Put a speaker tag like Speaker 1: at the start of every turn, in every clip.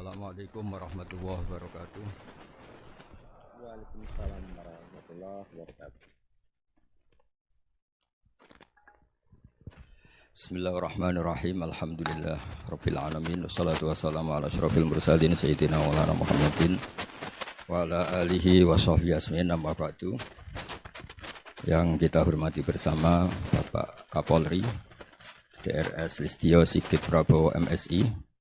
Speaker 1: Assalamualaikum warahmatullahi wabarakatuh.
Speaker 2: Waalaikumsalam warahmatullahi wabarakatuh.
Speaker 1: Bismillahirrahmanirrahim. Alhamdulillah rabbil alamin wassalatu wassalamu ala asyrofil mursalin sayyidina maulana Muhammadin wa ala alihi wa sahbihi asmin amma ba'du. Yang kita hormati bersama Bapak Kapolri DRS Listio Sigit Prabowo MSI,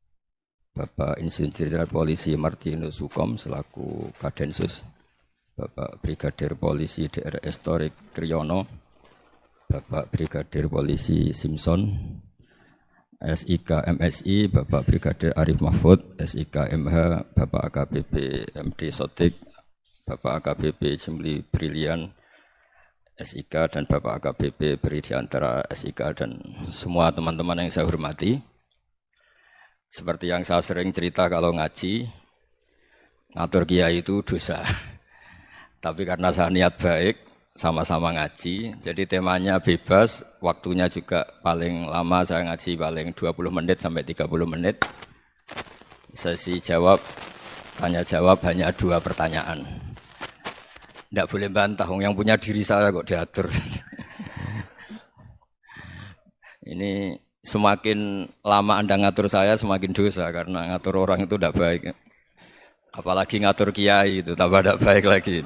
Speaker 1: Bapak Insinyur Jenderal Polisi Martinus Hukom selaku Kadensus, Bapak Brigadir Polisi DRS Torik Kriyono, Bapak Brigadir Polisi Simpson, SIK MSI, Bapak Brigadir Arif Mahfud, SIK MH, Bapak AKBP MD Sotik, Bapak AKBP Jimli Brilian, SIK, dan Bapak AKBP Beri Diantara SIK, dan semua teman-teman yang saya hormati. Seperti yang saya sering cerita kalau ngaji, ngatur kiai itu dosa. Tapi karena saya niat baik, sama-sama ngaji, jadi temanya bebas, waktunya juga paling lama saya ngaji paling 20 menit sampai 30 menit. Sesi jawab, tanya jawab hanya 2 pertanyaan. Tidak boleh bantah, yang punya diri saya kok diatur. Ini semakin lama Anda ngatur saya, semakin dosa, karena ngatur orang itu tidak baik. Apalagi ngatur kiai itu, tambah tidak baik lagi.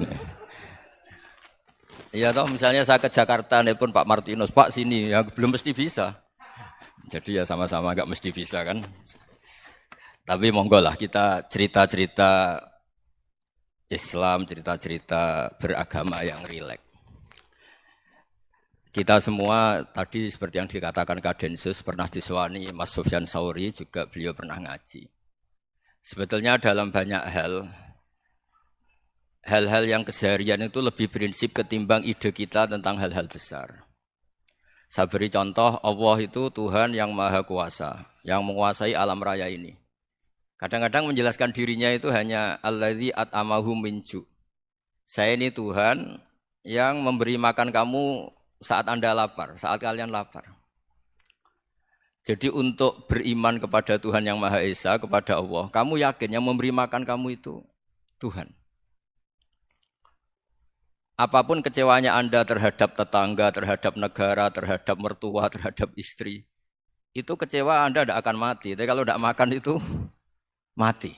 Speaker 1: Iya toh, misalnya saya ke Jakarta, nelpon Pak Martinus, Pak sini, ya belum mesti bisa. Jadi ya sama-sama nggak mesti bisa kan. Tapi monggo lah kita cerita-cerita Islam, cerita-cerita beragama yang rileks. Kita semua tadi seperti yang dikatakan Kadensus pernah disewani Mas Sufyan Sauri, juga beliau pernah ngaji. Sebetulnya dalam banyak hal-hal yang keseharian itu lebih prinsip ketimbang ide kita tentang hal-hal besar. Saya beri contoh, Allah itu Tuhan yang Maha Kuasa, yang menguasai alam raya ini. Kadang-kadang menjelaskan dirinya itu hanya Alladzi at'amahum min ju'. Saya ini Tuhan yang memberi makan kamu saat Anda lapar, saat kalian lapar. Jadi untuk beriman kepada Tuhan yang Maha Esa, kepada Allah, kamu yakin yang memberi makan kamu itu Tuhan. Apapun kecewanya Anda terhadap tetangga, terhadap negara, terhadap mertua, terhadap istri, itu kecewa Anda tidak akan mati. Tapi kalau tidak makan itu mati.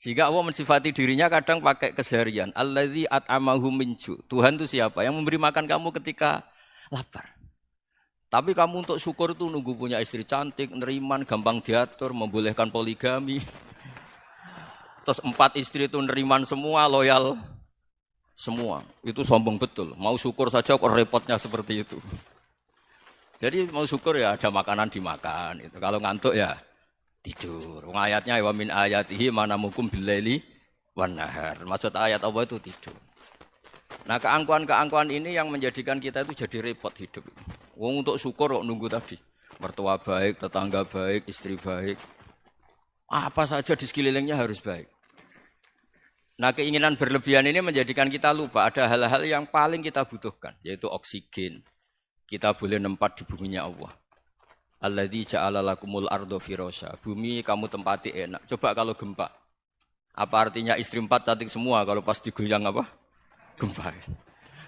Speaker 1: Sehingga Allah mensifati dirinya kadang pakai keseharian. Alladzi at'amahum min ju'. Tuhan itu siapa? Yang memberi makan kamu ketika lapar. Tapi kamu untuk syukur itu nunggu punya istri cantik, neriman, gampang diatur, membolehkan poligami. Terus 4 istri itu neriman semua, loyal semua. Itu sombong betul. Mau syukur saja kok repotnya seperti itu. Jadi mau syukur ya ada makanan dimakan. Itu. Kalau ngantuk ya tidur. Ayatnya wa min ayatihi manamukum billaili wan nahar. Maksud ayat Allah itu tidur. Nah keangkuhan-keangkuhan ini yang menjadikan kita itu jadi repot hidup. Wong untuk syukur kok nunggu tadi. Mertua baik, tetangga baik, istri baik. Apa saja di sekelilingnya harus baik. Nah keinginan berlebihan ini menjadikan kita lupa ada hal-hal yang paling kita butuhkan. Yaitu oksigen. Kita boleh nempat di buminya Allah. Alladzi ja'ala lakumul ardo firasya. Bumi kamu tempati enak. Coba kalau gempa. Apa artinya istri 4 cantik semua kalau pas digoyang apa? Gempa.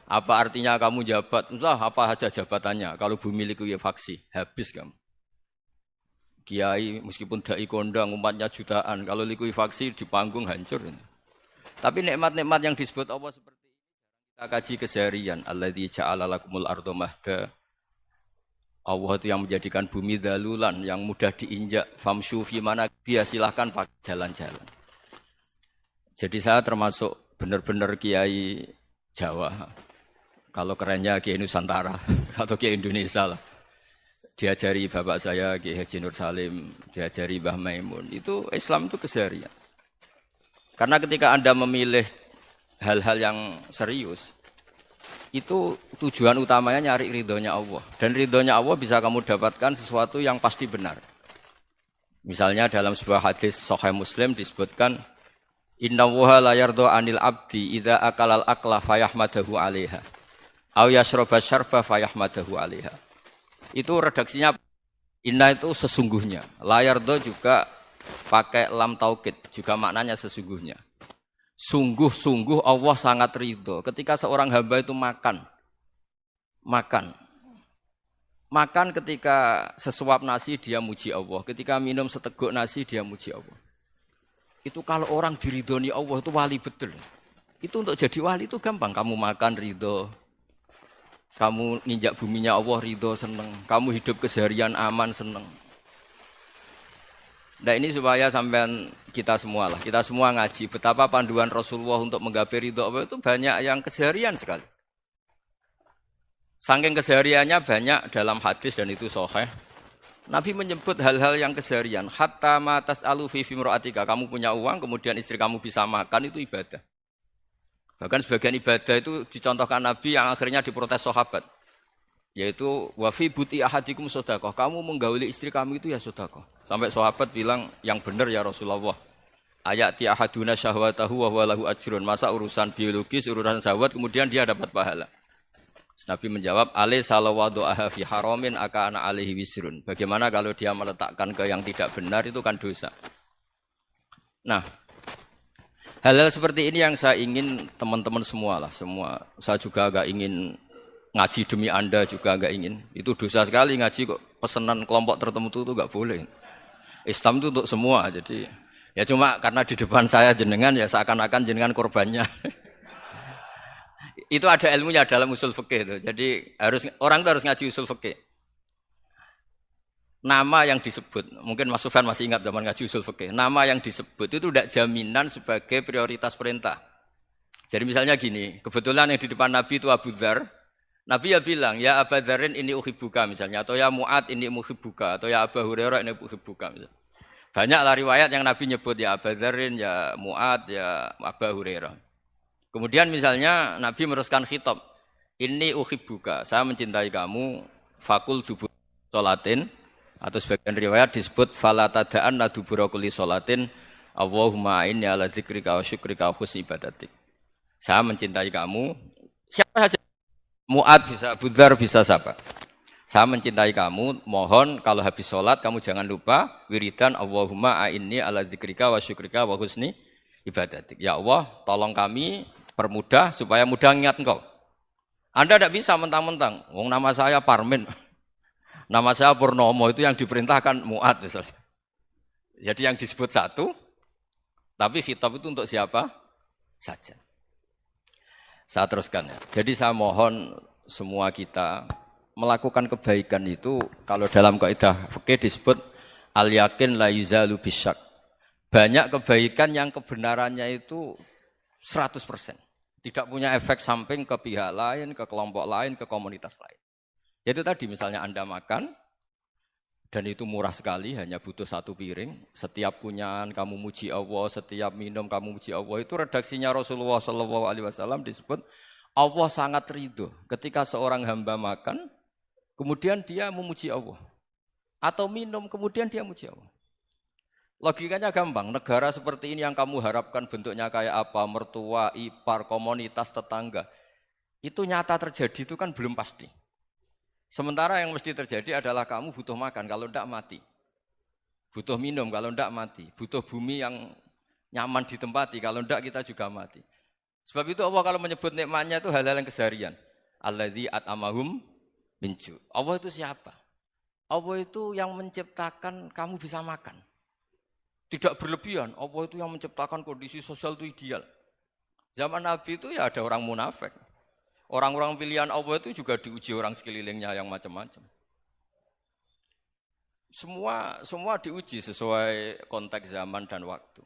Speaker 1: Apa artinya kamu jabat? Entah apa saja jabatannya. Kalau bumi likuifaksi, habis kamu. Kiai meskipun dai kondang umatnya jutaan, kalau likuifaksi di panggung hancur. Tapi nikmat-nikmat yang disebut Allah seperti ini kita kaji keseharian. Alladzi ja'ala lakumul ardo mahda. Allah itu yang menjadikan bumi dalulan, yang mudah diinjak. Famshu fi mana biya, silahkan pakai jalan-jalan. Jadi saya termasuk benar-benar kiai Jawa. Kalau kerennya Kiai Nusantara atau Kiai Indonesia lah. Diajari bapak saya Kiai Haji Nur Salim, diajari Mbah Maimun. Itu Islam itu keseharian. Karena ketika Anda memilih hal-hal yang serius, itu tujuan utamanya nyari ridhonya Allah. Dan ridhonya Allah bisa kamu dapatkan sesuatu yang pasti benar. Misalnya dalam sebuah hadis Sahih Muslim disebutkan, Inna wuha la yardo anil abdi idha akalal akla fayahmadahu alaiha. Au yasroba syarba fayahmadahu alaiha. Itu redaksinya, inna itu sesungguhnya. La yardo juga pakai lam taukid juga maknanya sesungguhnya. Sungguh-sungguh Allah sangat ridho ketika seorang hamba itu makan. Makan ketika sesuap nasi dia muji Allah, ketika minum seteguk nasi dia muji Allah. Itu kalau orang diridhoni Allah itu wali betul. Itu untuk jadi wali itu gampang, kamu makan ridho. Kamu ninjak buminya Allah ridho seneng, kamu hidup keseharian aman seneng. Nah ini supaya sampean kita semua ngaji betapa panduan Rasulullah untuk menggapai ridho Allah itu banyak yang keseharian sekali. Saking kesehariannya banyak dalam hadis dan itu sahih. Nabi menyebut hal-hal yang keseharian. Hatta ma tas'alu fi fimra'atika. Kamu punya uang, kemudian istri kamu bisa makan, itu ibadah. Bahkan sebagian ibadah itu dicontohkan Nabi yang akhirnya diprotes sahabat. Yaitu, wa fi buti ahadikum sodaqah. Kamu menggauli istri kamu itu ya sodaqah. Sampai sahabat bilang, yang benar ya Rasulullah. Ayati ahaduna syahwatahu wa huwa lahu ajrun. Masa urusan biologis, urusan syahwat, kemudian dia dapat pahala. Nabi menjawab, alaih salawadu'aha fi haramin akana alaihi wisrun. Bagaimana kalau dia meletakkan ke yang tidak benar, itu kan dosa. Nah, hal-hal seperti ini yang saya ingin teman-teman semua. Saya juga agak ingin ngaji demi Anda juga agak ingin. Itu dosa sekali ngaji kok, pesanan kelompok tertentu itu enggak boleh. Islam itu untuk semua, jadi ya cuma karena di depan saya jenengan ya seakan-akan jenengan korbannya. Itu ada ilmunya dalam usul fikih itu. Jadi orang itu harus ngaji usul fikih. Nama yang disebut, mungkin Mas Sufyan masih ingat zaman ngaji usul fikih. Nama yang disebut itu tidak jaminan sebagai prioritas perintah. Jadi misalnya gini, kebetulan yang di depan Nabi itu Abu Dzar. Nabi ya bilang, ya Abu Dzarin ini uhibbuka misalnya, atau ya Mu'ad ini muhibbuka, atau ya Abu Hurairah ini uhibbuka misalnya. Banyaklah riwayat yang Nabi nyebut ya Abu Dzarin, ya Mu'ad, ya Abu Hurairah. Kemudian misalnya Nabi meneruskan khitab, ini uhibbuka, saya mencintai kamu, fakul dubur sholatin, atau sebagian riwayat disebut fala tada'an dubura kulli sholatin, Allahumma inni ala dzikrika wa syukrika wa husni ibadatik. Saya mencintai kamu, siapa saja, Mu'ad bisa, Abu Dzar bisa siapa. Saya mencintai kamu, mohon kalau habis sholat kamu jangan lupa wiridan Allahumma inni ala dzikrika wa syukrika wa husni ibadatik. Ya Allah, tolong kami permudah supaya mudah ingat engkau. Anda tidak bisa mentang-mentang, wong nama saya Parmin, nama saya Purnomo, itu yang diperintahkan Mu'ad misalnya. Jadi yang disebut satu, tapi khitab itu untuk siapa saja. Saya teruskan ya. Jadi saya mohon semua kita melakukan kebaikan itu, kalau dalam kaidah fikih disebut al-yakin la yuzalu bisyak. Banyak kebaikan yang kebenarannya itu 100%. Tidak punya efek samping ke pihak lain, ke kelompok lain, ke komunitas lain. Yaitu tadi misalnya Anda makan, dan itu murah sekali, hanya butuh satu piring. Setiap punyaan kamu muji Allah, setiap minum kamu muji Allah. Itu redaksinya Rasulullah SAW disebut, Allah sangat ridho ketika seorang hamba makan, kemudian dia memuji Allah. Atau minum, kemudian dia muji Allah. Logikanya gampang, negara seperti ini yang kamu harapkan bentuknya kayak apa, mertua, ipar, komunitas, tetangga. Itu nyata terjadi itu kan belum pasti. Sementara yang mesti terjadi adalah kamu butuh makan, kalau tidak mati. Butuh minum, kalau tidak mati. Butuh bumi yang nyaman ditempati, kalau tidak kita juga mati. Sebab itu Allah kalau menyebut nikmatnya itu hal-hal yang keseharian. Alladzi at'amahum min ju'. Allah itu siapa? Allah itu yang menciptakan kamu bisa makan. Tidak berlebihan, Allah itu yang menciptakan kondisi sosial itu ideal. Zaman Nabi itu ya ada orang munafik. Orang-orang pilihan Allah itu juga diuji orang sekelilingnya yang macam-macam. Semua diuji sesuai konteks zaman dan waktu.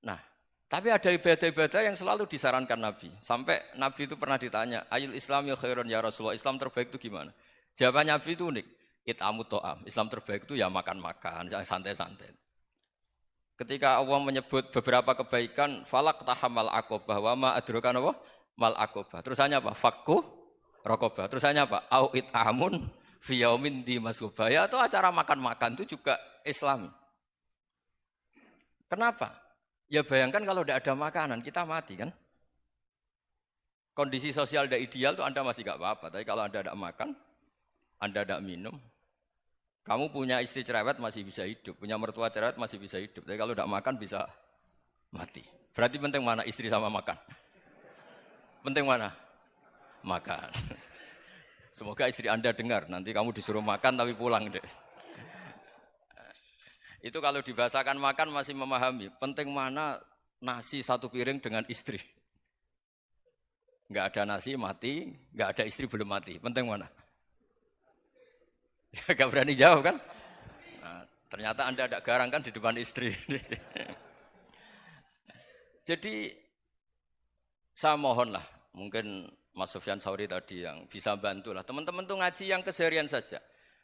Speaker 1: Nah, tapi ada ibadah-ibadah yang selalu disarankan Nabi. Sampai Nabi itu pernah ditanya, ayul Islam ya khairun ya Rasulullah, Islam terbaik itu gimana? Jawaban Nabi itu unik. It'amu to'am. Islam terbaik itu ya makan-makan, santai-santai. Ketika Allah menyebut beberapa kebaikan, falak tahamal aqobah, wa ma adrokan apa? Mal aqobah. Terusannya apa? Fakku rokobah. Terusannya apa? Au it'amun fi yaumin di masubah. Ya itu acara makan-makan itu juga Islam. Kenapa? Ya bayangkan kalau tidak ada makanan, kita mati kan? Kondisi sosial tidak ideal itu Anda masih gak apa-apa. Tapi kalau Anda tidak makan, Anda tidak minum, Kamu punya istri cerewet masih bisa hidup, punya mertua cerewet masih bisa hidup. Tapi kalau tidak makan bisa mati. Berarti penting mana istri sama makan? Penting mana? Makan. Semoga istri Anda dengar, nanti kamu disuruh makan tapi pulang deh. Itu kalau dibahasakan makan masih memahami. Penting mana nasi satu piring dengan istri. Enggak ada nasi mati, enggak ada istri belum mati. Penting mana? Enggak berani jawab kan? Nah, ternyata Anda ada garang kan di depan istri. Jadi saya mohonlah, mungkin Mas Sufyan Sauri tadi yang bisa bantulah. Teman-teman tuh ngaji yang keseharian saja.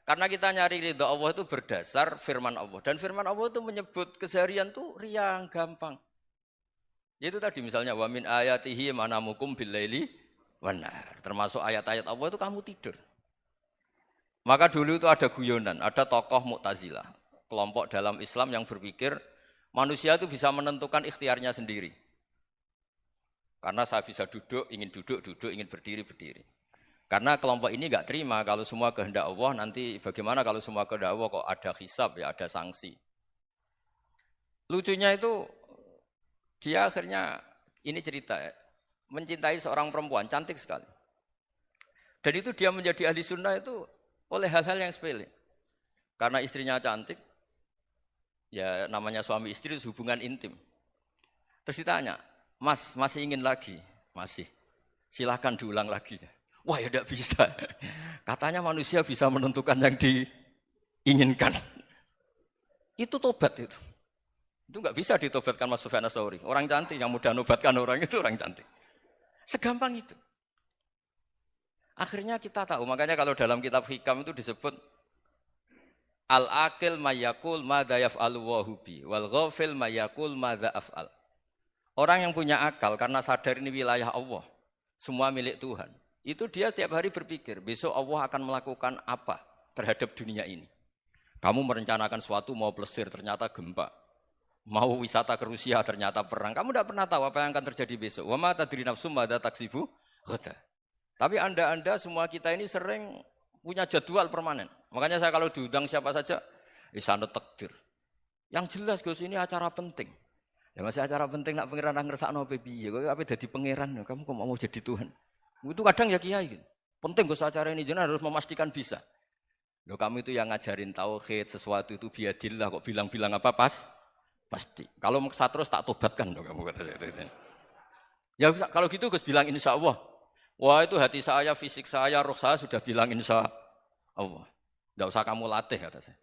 Speaker 1: Karena kita nyari ridha Allah itu berdasar firman Allah. Dan firman Allah itu menyebut keseharian itu riang, gampang. Itu tadi misalnya wa min ayatihi manamukum billaili wanar. Termasuk ayat-ayat Allah itu kamu tidur. Maka dulu itu ada guyonan, ada tokoh Mu'tazilah, kelompok dalam Islam yang berpikir manusia itu bisa menentukan ikhtiarnya sendiri. Karena saya bisa duduk, ingin berdiri, berdiri. Karena kelompok ini enggak terima kalau semua kehendak Allah, nanti bagaimana kalau semua kehendak Allah kok ada hisab ya, ada sanksi. Lucunya itu dia akhirnya ini cerita ya, mencintai seorang perempuan cantik sekali. Dan itu dia menjadi ahli sunnah itu oleh hal-hal yang sepele. Karena istrinya cantik, ya namanya suami istri itu hubungan intim. Terus ditanya, Mas, masih ingin lagi? Masih. Silahkan diulang lagi. Wah ya tidak bisa. Katanya manusia bisa menentukan yang diinginkan. Itu tobat itu. Itu enggak bisa ditobatkan Mas Sufyan Ats-Tsauri. Orang cantik yang mudah nobatkan orang itu orang cantik. Segampang itu. Akhirnya kita tahu, makanya kalau dalam kitab Hikam itu disebut al-aqil mayyakul madza yaf'alu wa hubi wal ghafil mayyakul madza af'al. Orang yang punya akal karena sadar ini wilayah Allah, semua milik Tuhan. Itu dia tiap hari berpikir, besok Allah akan melakukan apa terhadap dunia ini. Kamu merencanakan sesuatu mau plesir, ternyata gempa. Mau wisata ke Rusia, ternyata perang. Kamu tidak pernah tahu apa yang akan terjadi besok. Wa ma tadri nafsum madza taksibu ghadan. Tapi anda semua kita ini sering punya jadwal permanen. Makanya saya kalau diundang siapa saja, isane takdir. Yang jelas Gus ini acara penting. Ya masih acara penting nak pangeran ngersakno piye? Kok ape dadi pangeran? Kamu kok mau jadi Tuhan? Itu kadang ya kiai. Penting Gus acara ini jenengan harus memastikan bisa. Loh kamu itu yang ngajarin tauhid, sesuatu itu biadillah kok bilang-bilang apa pasti. Kalau maksa terus tak tobatkan loh kamu kata saya itu. Ya kalau gitu Gus bilang insya Allah. Wah itu hati saya, fisik saya, roh saya sudah bilang insya Allah. Tidak usah kamu latih kata saya.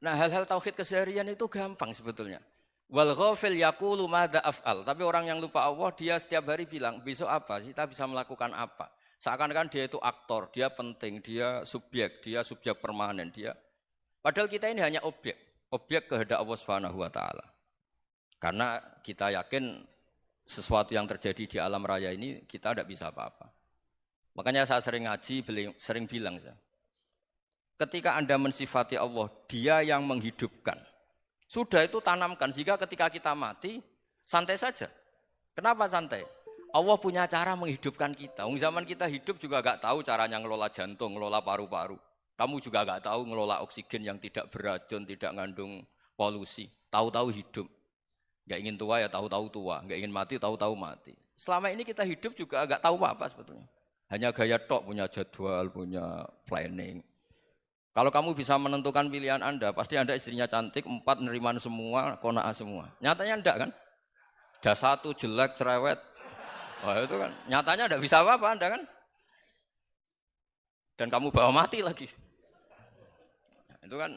Speaker 1: Nah hal-hal tauhid keseharian itu gampang sebetulnya. Wal ghafil yaqulu madza af'al. Tapi orang yang lupa Allah dia setiap hari bilang besok apa? Kita bisa melakukan apa? Seakan-akan dia itu aktor, dia penting, dia subjek permanen, dia. Padahal kita ini hanya objek kehendak Allah Subhanahu wa taala. Karena kita yakin sesuatu yang terjadi di alam raya ini kita tidak bisa apa-apa. Makanya saya sering ngaji, sering bilang saya. Ketika Anda mensifati Allah, Dia yang menghidupkan. Sudah itu tanamkan sehingga ketika kita mati santai saja. Kenapa santai? Allah punya cara menghidupkan kita. Zaman kita hidup juga gak tahu caranya ngelola jantung, ngelola paru-paru. Kamu juga gak tahu ngelola oksigen yang tidak beracun, tidak ngandung polusi. Tahu-tahu hidup. Gak ingin tua ya tahu-tahu tua, gak ingin mati tahu-tahu mati. Selama ini kita hidup juga gak tahu apa sebetulnya. Hanya gaya tok, punya jadwal, punya planning. Kalau kamu bisa menentukan pilihan Anda, pasti Anda istrinya cantik, 4 neriman semua, kona'ah semua. Nyatanya enggak kan? Ada 1 jelek, cerewet. Wah itu kan, nyatanya enggak bisa apa-apa Anda kan? Dan kamu bawa mati lagi. Nah, itu kan,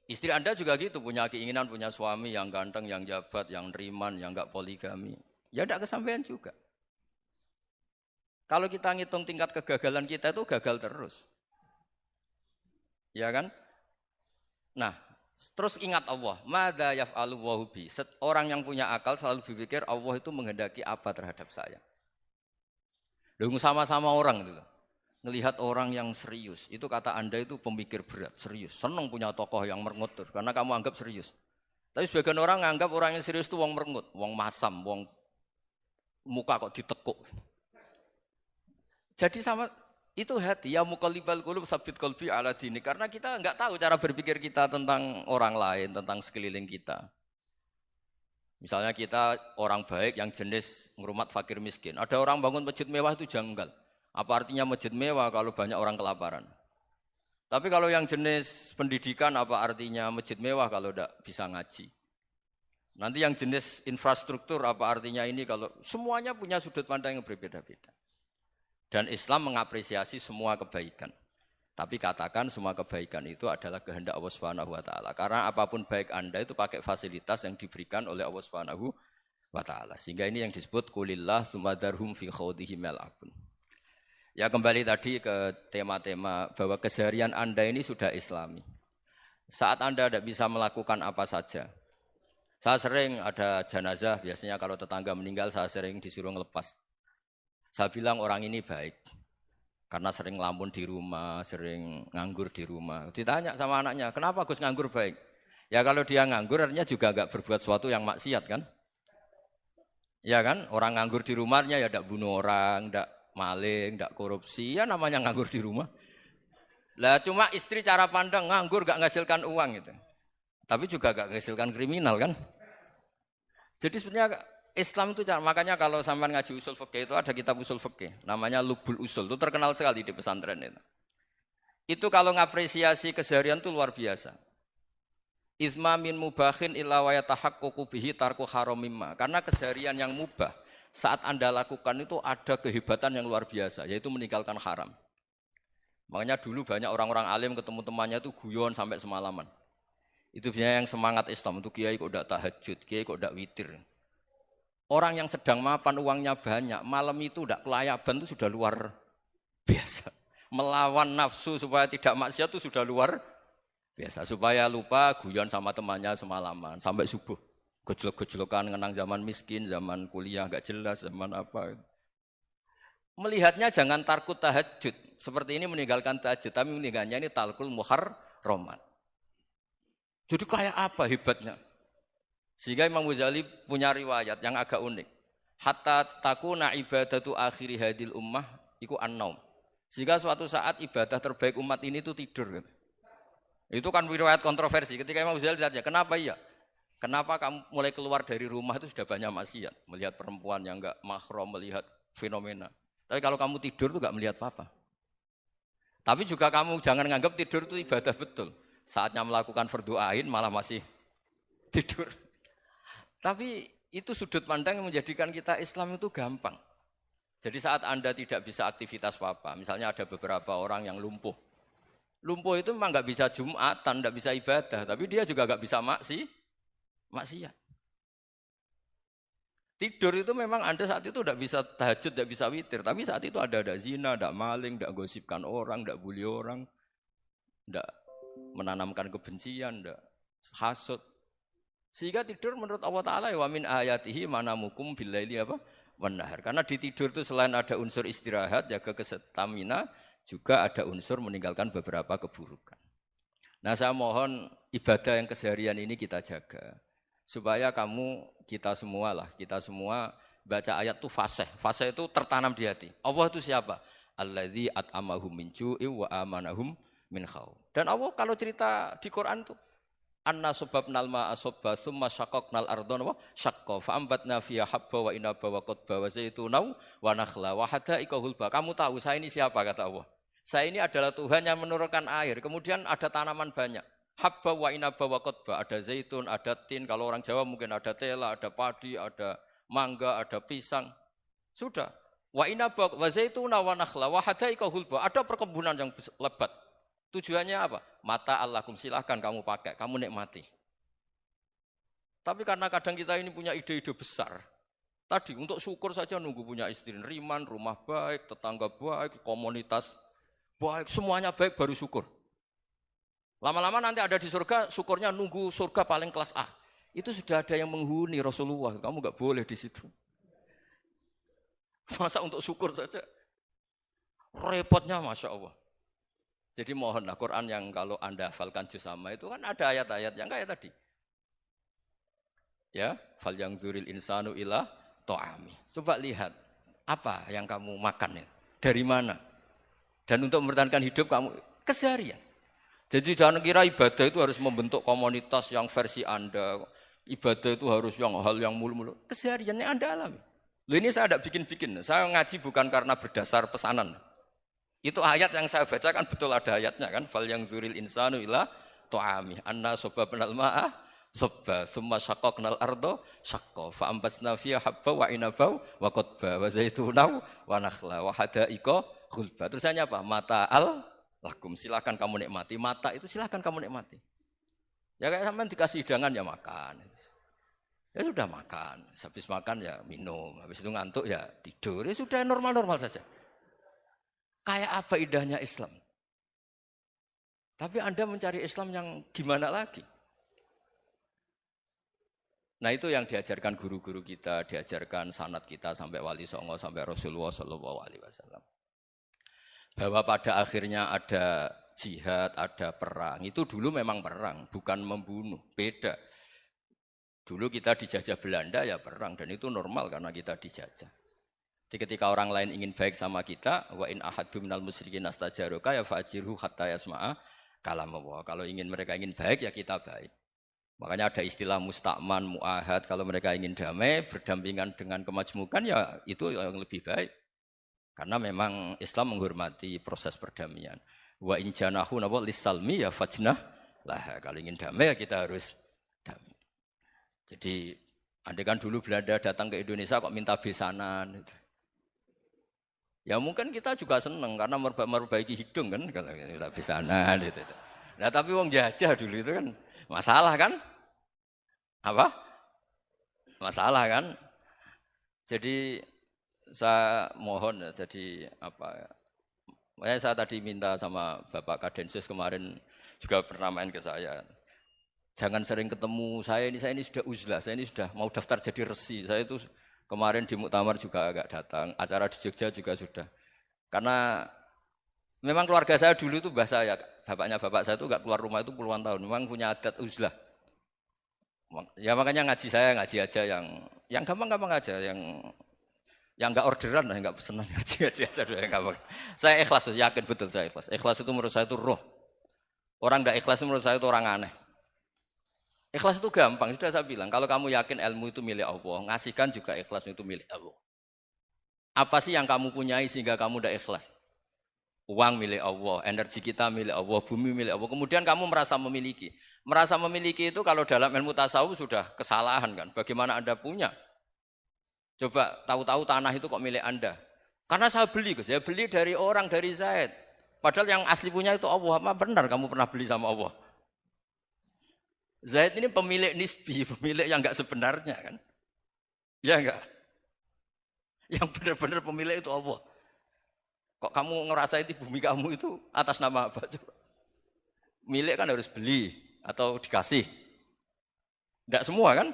Speaker 1: istri Anda juga gitu, punya keinginan, punya suami yang ganteng, yang jabat, yang neriman, yang enggak poligami. Ya enggak kesampaian juga. Kalau kita ngitung tingkat kegagalan kita itu gagal terus. Ya kan? Nah, terus ingat Allah. Madza yaf'alu wa bi. Orang yang punya akal selalu berpikir Allah itu menghendaki apa terhadap saya. Lalu sama-sama orang gitu. Ngelihat orang yang serius, itu kata Anda itu pemikir berat, serius. Senang punya tokoh yang merengut karena kamu anggap serius. Tapi sebagian orang anggap orang yang serius itu wong merengut, wong masam, wong muka kok ditekuk. Jadi sama Itu hati, ya muqallibal qulub tsabbit qalbi ala dinik. Karena kita enggak tahu cara berpikir kita tentang orang lain, tentang sekeliling kita. Misalnya kita orang baik yang jenis ngrumat fakir miskin. Ada orang bangun masjid mewah itu janggal. Apa artinya masjid mewah kalau banyak orang kelaparan? Tapi kalau yang jenis pendidikan apa artinya masjid mewah kalau tidak bisa ngaji? Nanti yang jenis infrastruktur apa artinya ini kalau semuanya punya sudut pandang yang berbeda-beda. Dan Islam mengapresiasi semua kebaikan. Tapi katakan semua kebaikan itu adalah kehendak Allah Subhanahu wa taala. Karena apapun baik Anda itu pakai fasilitas yang diberikan oleh Allah Subhanahu wa taala. Sehingga ini yang disebut qulillah tsumadarhum fi khawdihim yal'abun. Ya kembali tadi ke tema-tema bahwa keseharian Anda ini sudah Islami. Saat Anda tidak bisa melakukan apa saja. Saya sering ada jenazah, biasanya kalau tetangga meninggal saya sering disuruh ngelepas. Saya bilang orang ini baik, karena sering ngelamun di rumah, sering nganggur di rumah. Ditanya sama anaknya, kenapa Gus nganggur baik? Ya kalau dia nganggur artinya juga enggak berbuat sesuatu yang maksiat kan? Ya kan, orang nganggur di rumahnya ya enggak bunuh orang, enggak maling, enggak korupsi, ya namanya nganggur di rumah. Lah cuma istri cara pandang nganggur enggak menghasilkan uang gitu. Tapi juga enggak menghasilkan kriminal kan? Jadi sebenarnya Islam itu makanya kalau sampean ngaji usul fikih itu ada kitab usul fikih namanya Lubul Usul, itu terkenal sekali di pesantren itu. Itu kalau ngapresiasi keseharian itu luar biasa. Izma min mubahin illa wa yatahaqqaqu bihi tarku haramimma. Karena keseharian yang mubah saat Anda lakukan itu ada kehebatan yang luar biasa, yaitu meninggalkan haram. Makanya dulu banyak orang-orang alim ketemu temannya itu guyon sampai semalaman. Itu biasanya yang semangat Islam, itu kiai kok tidak tahajud, kiai kok tidak witir. Orang yang sedang mapan uangnya banyak, malam itu tidak kelayaban itu sudah luar biasa. Melawan nafsu supaya tidak maksiat itu sudah luar biasa. Supaya lupa guyon sama temannya semalaman sampai subuh. Gejolok-gejolokan ngenang zaman miskin, zaman kuliah nggak jelas, zaman apa. Melihatnya jangan tarkut tahajud. Seperti ini meninggalkan tahajud, tapi meninggalnya ini talkul muharramat. Jadi kayak apa hebatnya? Sehingga Imam Ghazali punya riwayat yang agak unik. Hatta takuna ibadatu akhiri hadil ummah iku an-naum. Sehingga suatu saat ibadah terbaik umat ini itu tidur. Itu kan riwayat kontroversi. Ketika Imam Ghazali ditanya, kenapa iya? Kenapa kamu mulai keluar dari rumah itu sudah banyak maksiat? Melihat perempuan yang enggak mahram, melihat fenomena. Tapi kalau kamu tidur itu enggak melihat apa-apa. Tapi juga kamu jangan nganggap tidur itu ibadah betul. Saatnya melakukan fardu ain malah masih tidur. Tapi itu sudut pandang yang menjadikan kita Islam itu gampang. Jadi saat Anda tidak bisa aktivitas apa-apa, misalnya ada beberapa orang yang lumpuh. Lumpuh itu memang nggak bisa Jumatan, nggak bisa ibadah, tapi dia juga nggak bisa maksiat. Tidur itu memang Anda saat itu tidak bisa tahajud, tidak bisa witir, tapi saat itu ada zina, ada maling, tidak gosipkan orang, tidak bully orang, tidak menanamkan kebencian, tidak hasud. Sehingga tidur menurut Allah Ta'ala wa min ayatihi manamukum billaili apa? Wan-nahar. Karena di tidur itu selain ada unsur istirahat, jaga kestamina, juga ada unsur meninggalkan beberapa keburukan. Nah saya mohon ibadah yang keseharian ini kita jaga. Supaya kita semua baca ayat itu fasih. Fasih itu tertanam di hati. Allah itu siapa? Alladzi at'amahum min ju'i wa amanahum min khauf. Dan Allah kalau cerita di Quran itu anna sababnal ma'a sabba tsumma syaqqaqnal ardha wa syaqqa fa ambatna fiha habba wa inaba wa qadba wa zaituna wa nakhla wa hada'iqa hulba. Kamu tahu saya ini siapa kata Allah? Saya ini adalah Tuhan yang menurunkan air, kemudian ada tanaman banyak. Habba wa inaba wa qadba, ada zaitun, ada tin, kalau orang Jawa mungkin ada tela, ada padi, ada mangga, ada pisang. Sudah. Wa inaba wa zaituna wa nakhla wa hada'iqa hulba. Ada perkebunan yang lebat. Tujuannya apa? Mata Allahkum, silahkan kamu pakai, kamu nikmati. Tapi karena kadang kita ini punya ide-ide besar. Tadi untuk syukur saja nunggu punya istri riman, rumah baik, tetangga baik, komunitas baik, semuanya baik baru syukur. Lama-lama nanti ada di surga, syukurnya nunggu surga paling kelas A. Itu sudah ada yang menghuni Rasulullah, kamu enggak boleh di situ. Masa untuk syukur saja? Repotnya Masya Allah. Jadi mohonlah Quran yang kalau Anda hafalkan juz amma itu kan ada ayat-ayat yang kayak tadi. Ya, fal yang dzuril insanu ila ta'ami. Coba lihat apa yang kamu makan ya. Dari mana? Dan untuk mempertahankan hidup kamu keseharian. Jadi jangan kira ibadah itu harus membentuk komunitas yang versi Anda. Ibadah itu harus yang hal yang mulu-mulu. Kesehariannya Anda alami. Loh ini saya tidak bikin-bikin. Saya ngaji bukan karena berdasar pesanan. Itu ayat yang saya baca kan betul ada ayatnya kan. Fal yang dzuril insanu ila ta'ami. Anna sobabnal ma'ah sobba. Thumma syaqaqnal ardo syaqqa. Fa'ambasna fiya habba wa inabau wa qadba. Wa zaitunau wa nakhla. Wa hadaika khulba. Terusannya apa? Mata'al lakum, silakan kamu nikmati. Mata itu silakan kamu nikmati. Ya kayak sampean dikasih hidangan ya makan. Ya sudah makan. Habis makan ya minum. Habis itu ngantuk ya tidur. Ya sudah normal-normal saja. Kayak apa indahnya Islam. Tapi Anda mencari Islam yang gimana lagi? Nah itu yang diajarkan guru-guru kita, diajarkan sanad kita sampai Wali Songo, sampai Rasulullah SAW. Bahwa pada akhirnya ada jihad, ada perang. Itu dulu memang perang, bukan membunuh. Beda. Dulu kita dijajah Belanda ya perang. Dan itu normal karena kita dijajah. Jadi ketika orang lain ingin baik sama kita, wa in ahadu minal musyrikin astajaroka ya fa'ajirhu hatta yasma'a kalam Allah. Kalau mereka ingin baik ya kita baik. Makanya ada istilah musta'man, mu'ahad. Kalau mereka ingin damai, berdampingan dengan kemajmukan ya itu yang lebih baik. Karena memang Islam menghormati proses perdamaian. Wa in janahu nawa lisalmi ya fajnah lah. Kalau ingin damai ya kita harus damai. Jadi andai kan dulu Belanda datang ke Indonesia kok minta besanan. Ya mungkin kita juga senang karena memperbaiki hidung kan kalau minta besanan. Gitu. Nah tapi wong jajah dulu itu kan masalah kan? Apa? Masalah kan? Jadi saya mohon ya, jadi apa ya, saya tadi minta sama Bapak Kadensus kemarin juga pernah main ke saya. Jangan sering ketemu saya ini sudah uzlah, saya ini sudah mau daftar jadi resi. Saya itu kemarin di Muktamar juga agak datang, acara di Jogja juga sudah. Karena memang keluarga saya dulu itu bahasa ya, bapaknya bapak saya itu enggak keluar rumah itu puluhan tahun, memang punya adat uzlah. Ya makanya ngaji aja yang gampang-gampang aja, yang enggak orderan, enggak pesenan ngaji aja dulu yang gampang. Saya ikhlas, yakin betul saya ikhlas. Ikhlas itu menurut saya itu roh. Orang enggak ikhlas menurut saya itu orang aneh. Ikhlas itu gampang, sudah saya bilang. Kalau kamu yakin ilmu itu milik Allah, ngasihkan juga ikhlas itu milik Allah. Apa sih yang kamu punyai sehingga kamu enggak ikhlas? Uang milik Allah, energi kita milik Allah, bumi milik Allah. Kemudian kamu merasa memiliki. Merasa memiliki itu kalau dalam ilmu tasawuf sudah kesalahan kan. Bagaimana Anda punya? Coba tahu-tahu tanah itu kok milik Anda. Karena saya beli, Gus. Saya beli dari orang, dari Zaid. Padahal yang asli punya itu Allah. Apa benar kamu pernah beli sama Allah? Zaid ini pemilik nisbi, pemilik yang enggak sebenarnya kan. Ya enggak? Yang benar-benar pemilik itu Allah. Kok kamu ngerasa itu bumi kamu itu atas nama apa? Coba. Milik kan harus beli atau dikasih. Enggak semua kan?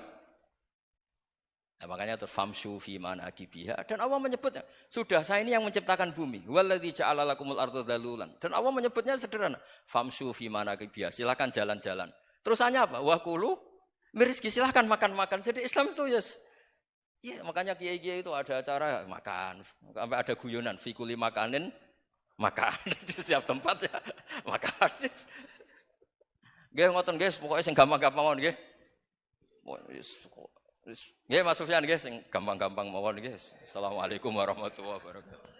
Speaker 1: Nah, makanya terus famshu fi manakibiha dan Allah menyebutnya sudah saya ini yang menciptakan bumi waladzi ja'ala lakumul arda dalulan dan Allah menyebutnya sederhana famshu fi manakibiha silakan jalan-jalan terusannya apa waqulu mirizki silakan makan-makan jadi Islam itu yes ya makanya kiai-kiai itu ada acara makan sampai ada guyonan fi kulli makanin makan di setiap tempat ya makan nggih ngoten nggih pokoke sing gampang-gampang mawon nggih nggih Mas Sufyan nggih sing gampang-gampang mawon nggih. Assalamualaikum warahmatullahi wabarakatuh.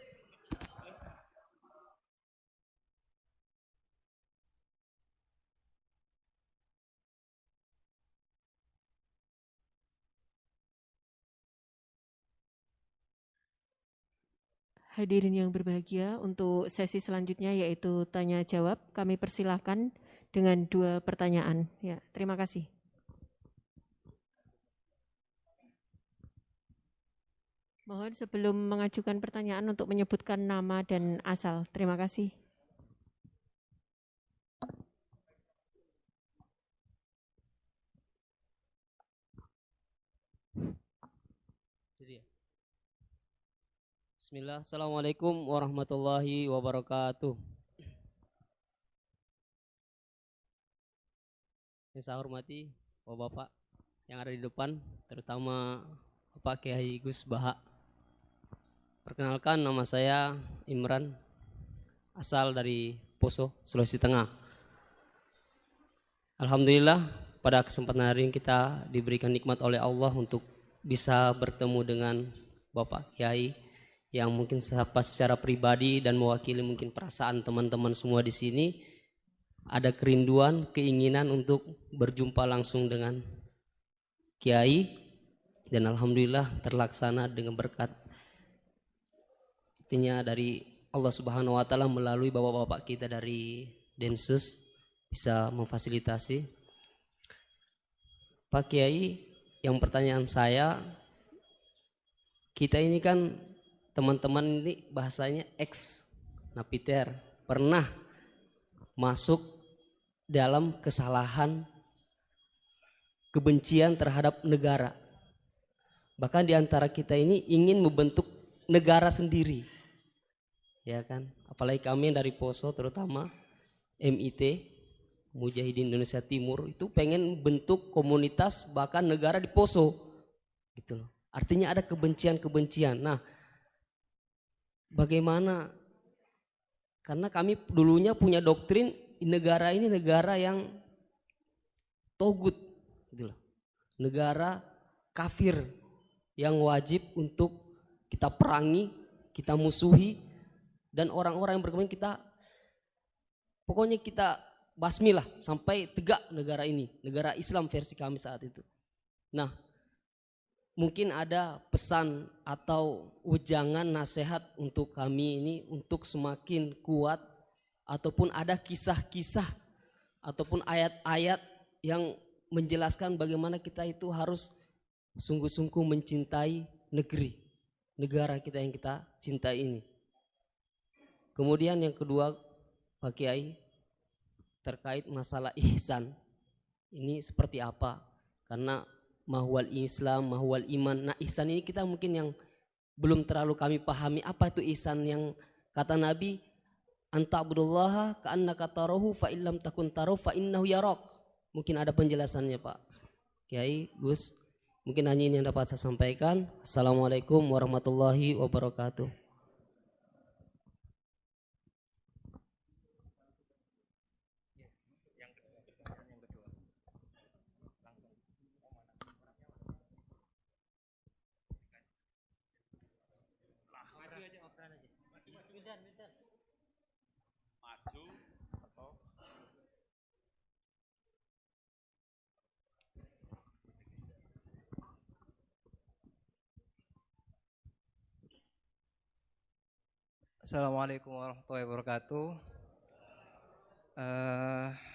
Speaker 3: Hadirin yang berbahagia, untuk sesi selanjutnya yaitu tanya jawab, kami persilahkan dengan 2 pertanyaan. Ya, terima kasih. Mohon sebelum mengajukan pertanyaan untuk menyebutkan nama dan asal. Terima kasih.
Speaker 4: Bismillah, Assalamualaikum warahmatullahi wabarakatuh. Yang saya hormati Bapak-Bapak yang ada di depan, terutama Bapak Kiai Gus Baha. Perkenalkan, nama saya Imran asal dari Poso, Sulawesi Tengah. Alhamdulillah pada kesempatan hari ini kita diberikan nikmat oleh Allah untuk bisa bertemu dengan Bapak Kiai yang mungkin secara pribadi dan mewakili mungkin perasaan teman-teman semua di sini, ada kerinduan, keinginan untuk berjumpa langsung dengan Kiai, dan alhamdulillah terlaksana dengan berkat artinya dari Allah Subhanahu wa taala melalui bapak-bapak kita dari Densus bisa memfasilitasi. Pak Kiai, yang pertanyaan saya, kita ini kan teman-teman ini bahasanya ex napiter, pernah masuk dalam kesalahan kebencian terhadap negara. Bahkan di antara kita ini ingin membentuk negara sendiri. Ya kan? Apalagi kami dari Poso terutama MIT, Mujahidin Indonesia Timur, itu pengen bentuk komunitas bahkan negara di Poso. Gitu loh. Artinya ada kebencian-kebencian. Nah, bagaimana? Karena kami dulunya punya doktrin negara ini negara yang togut, gitu loh. Negara kafir yang wajib untuk kita perangi, kita musuhi, dan orang-orang yang berkepentingan kita, pokoknya kita basmi lah sampai tegak negara ini, negara Islam versi kami saat itu. Nah, mungkin ada pesan atau ujangan nasihat untuk kami ini untuk semakin kuat, ataupun ada kisah-kisah ataupun ayat-ayat yang menjelaskan bagaimana kita itu harus sungguh-sungguh mencintai negara kita yang kita cintai ini. Kemudian yang kedua Pak Kiai, terkait masalah ihsan ini seperti apa? Karena mahwal Islam, mahwal iman. Nah, ihsan ini kita mungkin yang belum terlalu kami pahami, apa itu ihsan yang kata Nabi, anta'budullaha ka'annaka tarahu fa illam takun tarahu fa innahu yarak. Mungkin ada penjelasannya Pak Kiai, Gus. Mungkin hanya ini yang dapat saya sampaikan. Assalamualaikum warahmatullahi wabarakatuh.
Speaker 5: Assalamualaikum warahmatullahi wabarakatuh.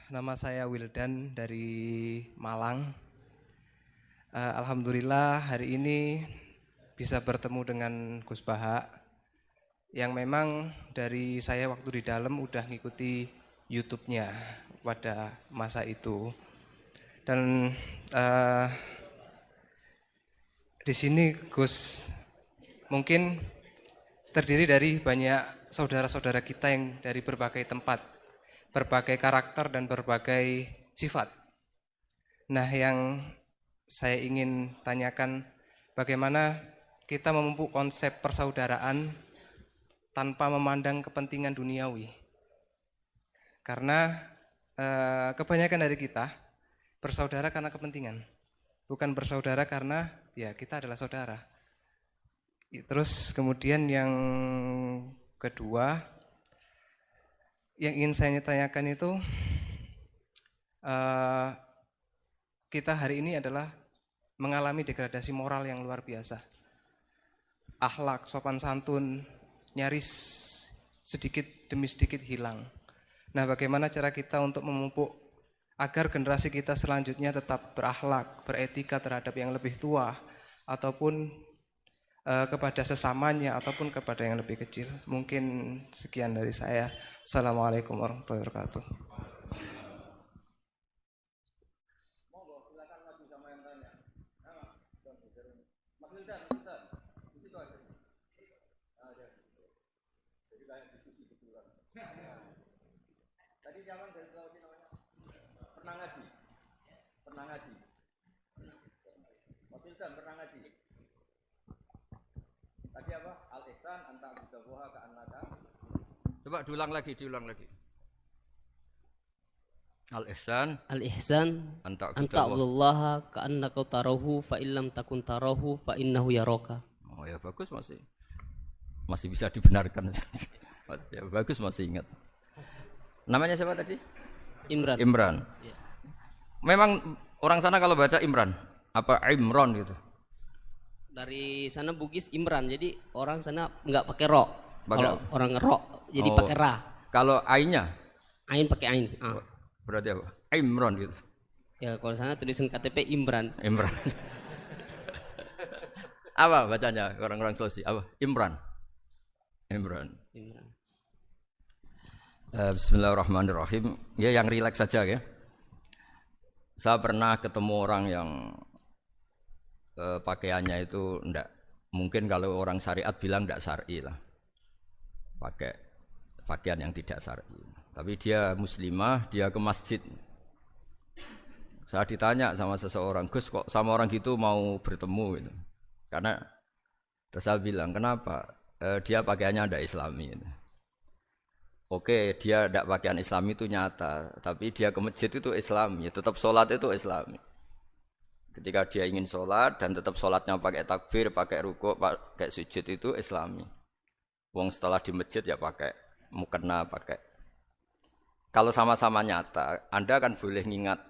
Speaker 5: Nama saya Wildan dari Malang. Alhamdulillah hari ini bisa bertemu dengan Gus Baha yang memang dari saya waktu di dalam udah ngikuti YouTube-nya pada masa itu. Dan di sini Gus mungkin terdiri dari banyak saudara-saudara kita yang dari berbagai tempat, berbagai karakter dan berbagai sifat. Nah, yang saya ingin tanyakan, bagaimana kita memupuk konsep persaudaraan tanpa memandang kepentingan duniawi. Karena kebanyakan dari kita bersaudara karena kepentingan, bukan bersaudara karena ya kita adalah saudara. Terus kemudian yang kedua yang ingin saya tanyakan itu, kita hari ini adalah mengalami degradasi moral yang luar biasa. Akhlak, sopan santun nyaris sedikit demi sedikit hilang. Nah, bagaimana cara kita untuk memupuk agar generasi kita selanjutnya tetap berakhlak, beretika terhadap yang lebih tua ataupun kepada sesamanya ataupun kepada yang lebih kecil. Mungkin sekian dari saya. Assalamualaikum warahmatullahi wabarakatuh.
Speaker 1: Pernah ngaji. Mas Wildan pernah ngaji. Tadi apa? Al-ihsan anta abdallaha ka'annaka. Coba diulang lagi. Al-ihsan
Speaker 4: anta abdullaha ka'annaka tarahu fa illam takun tarahu fa innahu yaraka.
Speaker 1: Oh ya bagus, masih bisa dibenarkan. Ya bagus, masih ingat. Namanya siapa tadi? Imran.
Speaker 4: Ya.
Speaker 1: Memang orang sana kalau baca Imran apa Imron gitu.
Speaker 4: Dari sana Bugis Imran, jadi orang sana nggak pakai ro. Kalau
Speaker 1: Pakai-
Speaker 4: orang ro, jadi
Speaker 1: Oh.
Speaker 4: pakai ra.
Speaker 1: Kalau ainnya
Speaker 4: Ain pakai ain.
Speaker 1: berarti apa? Imron gitu.
Speaker 4: Ya kalau sana tulisan KTP Imran.
Speaker 1: Imran. Apa bacanya orang-orang Sulawesi? Apa? Imran. Bismillahirrahmanirrahim. Ya yang rileks saja ya. Saya pernah ketemu orang yang pakaiannya itu enggak, mungkin kalau orang syariat bilang enggak syar'i lah. Pakai pakaian yang tidak syar'i. Tapi dia muslimah, dia ke masjid. Saya ditanya sama seseorang, Gus kok sama orang gitu mau bertemu gitu. Karena terus saya bilang, kenapa? Dia pakaiannya tidak islami gitu. Oke, dia tidak pakaian islami itu nyata, tapi dia ke masjid itu islami, tetap sholat itu islami. Ketika dia ingin sholat dan tetap sholatnya pakai takbir, pakai rukuk, pakai sujud itu islami. Wong setelah di masjid ya pakai mukena, pakai. Kalau sama-sama nyata, Anda kan boleh ngingat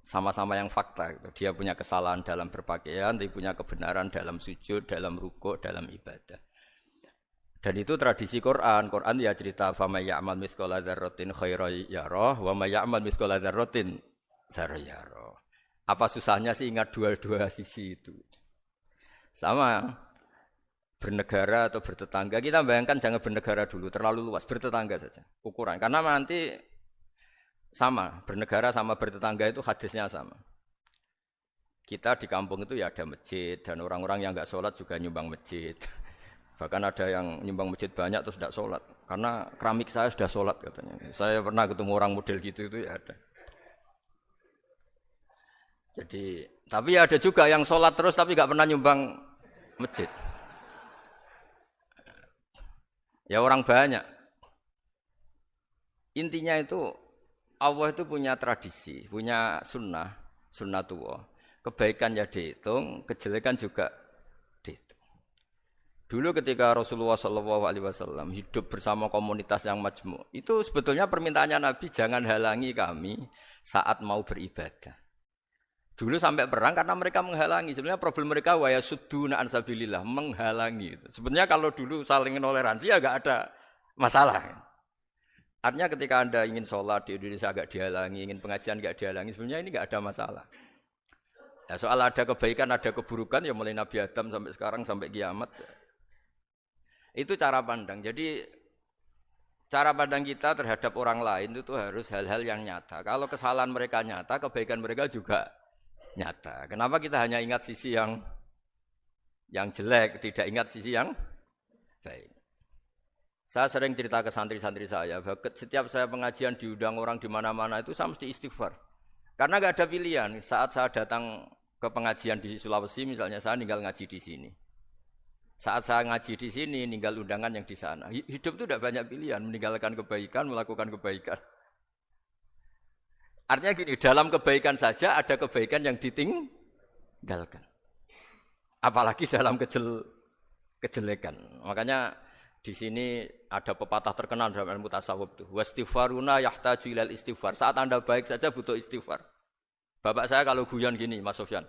Speaker 1: sama-sama yang fakta. Gitu. Dia punya kesalahan dalam berpakaian, dia punya kebenaran dalam sujud, dalam rukuk, dalam ibadah. Dan itu tradisi Quran. Quran ya cerita famay ya'mal mithqala dzarratin khairan yarah wa may ya'mal mithqala dzarratin syarran yarah. Apa susahnya sih ingat dua sisi itu? Sama bernegara atau bertetangga. Kita bayangkan jangan bernegara dulu, terlalu luas, bertetangga saja ukuran. Karena nanti sama, bernegara sama bertetangga itu hadisnya sama. Kita di kampung itu ya ada masjid dan orang-orang yang enggak sholat juga nyumbang masjid. Bahkan ada yang nyumbang masjid banyak terus tidak sholat. Karena keramik saya sudah sholat katanya. Saya pernah ketemu orang model gitu itu ya ada. Jadi, tapi ada juga yang sholat terus tapi nggak pernah nyumbang masjid. Ya orang banyak. Intinya itu Allah itu punya tradisi, punya sunnatullah. Kebaikan ya dihitung, kejelekan juga dihitung. Dulu ketika Rasulullah SAW hidup bersama komunitas yang majmu', itu sebetulnya permintaannya Nabi jangan halangi kami saat mau beribadah. Dulu sampai perang karena mereka menghalangi. Sebenarnya problem mereka wa yasudduna an sabilillah, menghalangi. Sebenarnya kalau dulu saling toleransi ya enggak ada masalah. Artinya ketika Anda ingin sholat di Indonesia agak dihalangi, ingin pengajian enggak dihalangi, sebenarnya ini enggak ada masalah. Ya, soal ada kebaikan, ada keburukan ya mulai Nabi Adam sampai sekarang sampai kiamat. Itu cara pandang. Jadi cara pandang kita terhadap orang lain itu harus hal-hal yang nyata. Kalau kesalahan mereka nyata, kebaikan mereka juga nyata. Kenapa kita hanya ingat sisi yang jelek, tidak ingat sisi yang baik? Saya sering cerita ke santri-santri saya, bahwa setiap saya pengajian diundang orang di mana-mana itu saya mesti istighfar. Karena enggak ada pilihan. Saat saya datang ke pengajian di Sulawesi misalnya, saya tinggal ngaji di sini. Saat saya ngaji di sini, ninggal undangan yang di sana. Hidup itu tidak banyak pilihan, meninggalkan kebaikan, melakukan kebaikan. Artinya gini, dalam kebaikan saja ada kebaikan yang ditinggalkan. Apalagi dalam kejelekan. Makanya di sini ada pepatah terkenal dalam ilmu tasawuf itu. Wastighfaruna yahtaju ilal istighfar. Saat Anda baik saja butuh istighfar. Bapak saya kalau guyon gini, Mas Sofyan.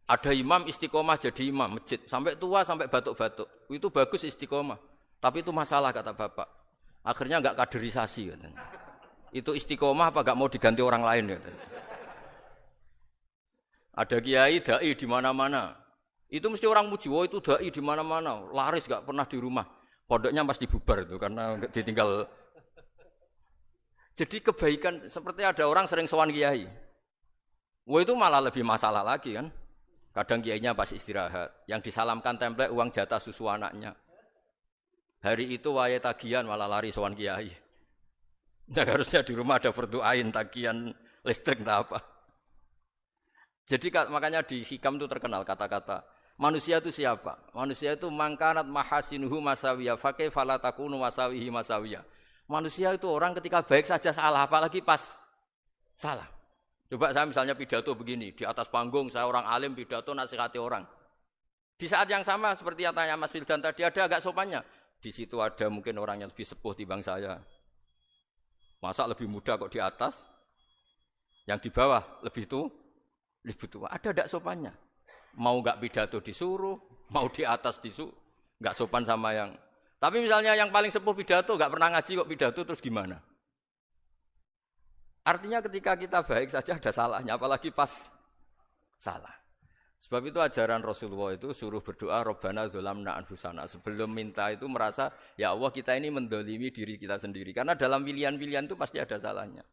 Speaker 1: Ada imam istiqomah jadi imam masjid sampai tua sampai batuk-batuk. Itu bagus istiqomah. Tapi itu masalah kata bapak. Akhirnya enggak kaderisasi katanya. Itu istiqomah apa enggak mau diganti orang lain katanya. Ada kiai dai di mana-mana. Itu mesti orang muji, "Oh itu dai di mana-mana, laris enggak pernah di rumah." Pondoknya pasti bubar itu karena ditinggal. Jadi kebaikan seperti ada orang sering sowan kiai. Wah itu malah lebih masalah lagi kan. Kadang kiainya pas istirahat, yang disalamkan template uang jatah susu anaknya. Hari itu waya tagihan malah lari sowan kiai. Jadi harusnya di rumah ada fardu ain, tagihan listrik entah apa. Jadi makanya di hikam itu terkenal kata-kata manusia itu siapa? Manusia itu mangkanat mahasinuhu masawiya, fakih fala takunu masawihi masawiya. Manusia itu orang ketika baik saja salah, apalagi pas salah. Coba saya misalnya pidato begini, di atas panggung saya orang alim pidato nasihati orang. Di saat yang sama seperti yang tanya Mas Wildan tadi, ada agak sopannya. Di situ ada mungkin orang yang lebih sepuh timbang saya. Masa lebih muda kok di atas? Yang di bawah lebih tua? Ada agak sopannya. Mau enggak pidato disuruh, mau di atas disuruh, enggak sopan sama yang. Tapi misalnya yang paling sepuh pidato, enggak pernah ngaji kok pidato, terus gimana? Artinya ketika kita baik saja ada salahnya, apalagi pas salah. Sebab itu ajaran Rasulullah itu suruh berdoa Rabbana dzolamna anfusana. Sebelum minta itu merasa, ya Allah kita ini mendolimi diri kita sendiri. Karena dalam pilihan-pilihan itu pasti ada salahnya.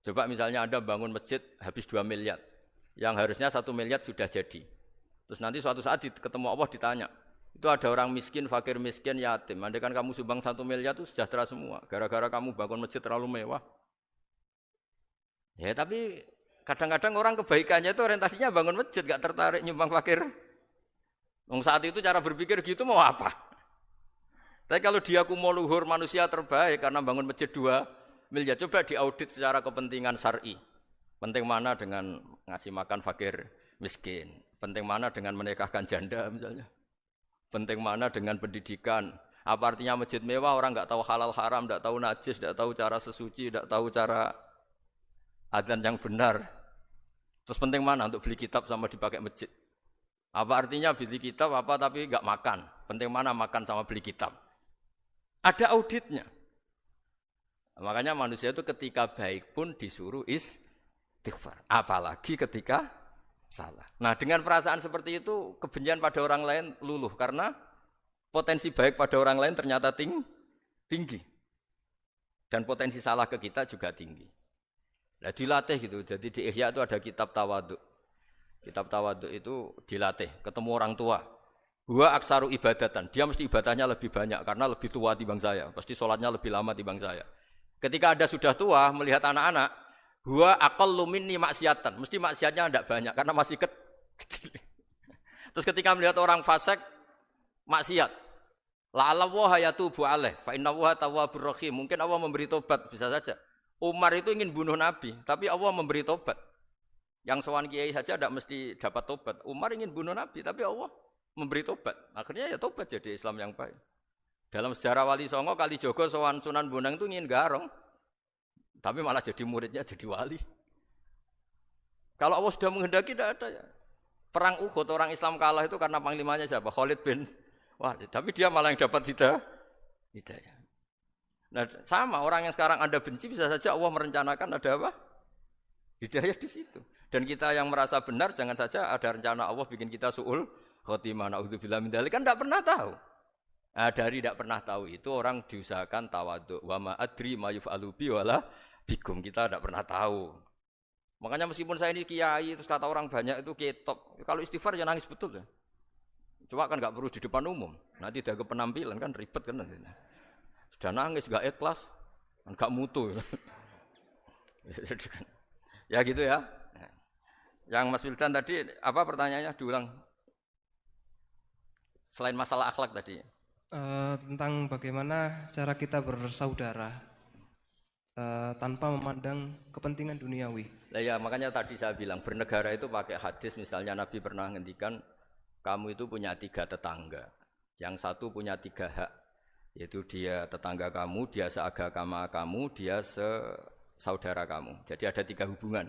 Speaker 1: Coba misalnya Anda bangun masjid habis 2 miliar. Yang harusnya 1 miliar sudah jadi. Terus nanti suatu saat ketemu Allah ditanya, itu ada orang miskin, fakir miskin, yatim. Andai kan kamu sumbang 1 miliar itu sejahtera semua. Gara-gara kamu bangun masjid terlalu mewah. Ya tapi kadang-kadang orang kebaikannya itu orientasinya bangun masjid, gak tertarik nyumbang fakir. Saat itu cara berpikir gitu mau apa? Tapi kalau dia kumuluhur manusia terbaik karena bangun masjid 2 miliar, coba diaudit secara kepentingan syar'i. Penting mana dengan ngasih makan fakir miskin? Penting mana dengan menikahkan janda misalnya? Penting mana dengan pendidikan? Apa artinya masjid mewah orang nggak tahu halal haram, nggak tahu najis, nggak tahu cara sesuci, nggak tahu cara adzan yang benar. Terus penting mana untuk beli kitab sama dipakai masjid? Apa artinya beli kitab apa tapi nggak makan? Penting mana makan sama beli kitab? Ada auditnya. Makanya manusia itu ketika baik pun disuruh istighfar. Apalagi ketika salah. Nah dengan perasaan seperti itu kebencian pada orang lain luluh karena potensi baik pada orang lain ternyata tinggi. Dan potensi salah ke kita juga tinggi. Nah dilatih gitu, jadi di Ihya itu ada kitab tawaduk. Kitab tawaduk itu dilatih, ketemu orang tua. Huwa aksaru ibadatan, dia mesti ibadahnya lebih banyak karena lebih tua timbang saya. Pasti sholatnya lebih lama timbang saya. Ketika Anda sudah tua, melihat anak-anak, huwa aqallu minni maksiatan, mesti maksiatnya tidak banyak karena masih kecil. Terus ketika melihat orang fasik, maksiat. La'alla wa yatubu alaih, fa inna wa tawwabur rahim. Mungkin Allah memberi tobat, bisa saja. Umar itu ingin bunuh Nabi, tapi Allah memberi tobat. Yang sowan kiai saja tidak mesti dapat tobat. Umar ingin bunuh Nabi, tapi Allah memberi tobat. Akhirnya ya tobat jadi Islam yang baik. Dalam sejarah Wali Songo, Kalijogo sowan Sunan Bonang itu ingin garong, tapi malah jadi muridnya jadi wali. Kalau Allah sudah menghendaki tidak ada ya. Perang Uhud orang Islam kalah itu karena panglimanya siapa? Khalid bin Walid. Tapi dia malah yang dapat hidayah. Nah, sama orang yang sekarang Anda benci bisa saja Allah merencanakan ada apa? Hidayah di situ. Dan kita yang merasa benar jangan saja ada rencana Allah bikin kita su'ul khotimah. Na'udzubillah min dzalik, kan tidak pernah tahu. Nah, dari tidak pernah tahu itu orang diusahakan tawadhu. Wa ma adri ma yuf'alu bi wala bikum. Kita tidak pernah tahu. Makanya meskipun saya ini kiai terus kata orang banyak itu ketop. Kalau istighfar ya nangis betul ya. Cuma kan enggak perlu di depan umum. Nanti ada penampilan kan ribet kan nanti. Sudah nangis, gak ikhlas, gak mutu. Ya gitu ya. Yang Mas Wildan tadi, apa pertanyaannya? Diulang. Selain masalah akhlak tadi.
Speaker 5: Tentang bagaimana cara kita bersaudara tanpa memandang kepentingan duniawi.
Speaker 1: Nah ya makanya tadi saya bilang, bernegara itu pakai hadis, misalnya Nabi pernah ngendikan, kamu itu punya 3 tetangga. Yang satu punya 3 hak. Yaitu dia tetangga kamu, dia seagama kamu, dia sesaudara kamu. Jadi ada 3 hubungan,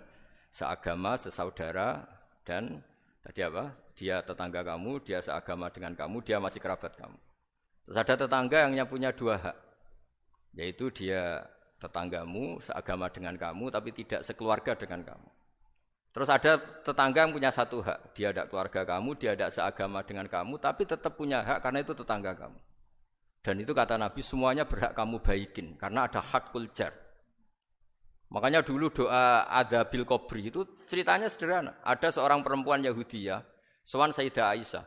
Speaker 1: seagama, sesaudara, dan tadi apa? Dia tetangga kamu, dia seagama dengan kamu, dia masih kerabat kamu. Terus ada tetangga yang punya 2 hak, yaitu dia tetanggamu, seagama dengan kamu, tapi tidak sekeluarga dengan kamu. Terus ada tetangga yang punya 1 hak, dia tidak keluarga kamu, dia tidak seagama dengan kamu, tapi tetap punya hak karena itu tetangga kamu. Dan itu kata Nabi semuanya berhak kamu baikin karena ada hakul jar. Makanya dulu doa ada bil kubri itu ceritanya sederhana. Ada seorang perempuan Yahudi ya, sowan Sayyidah Aisyah.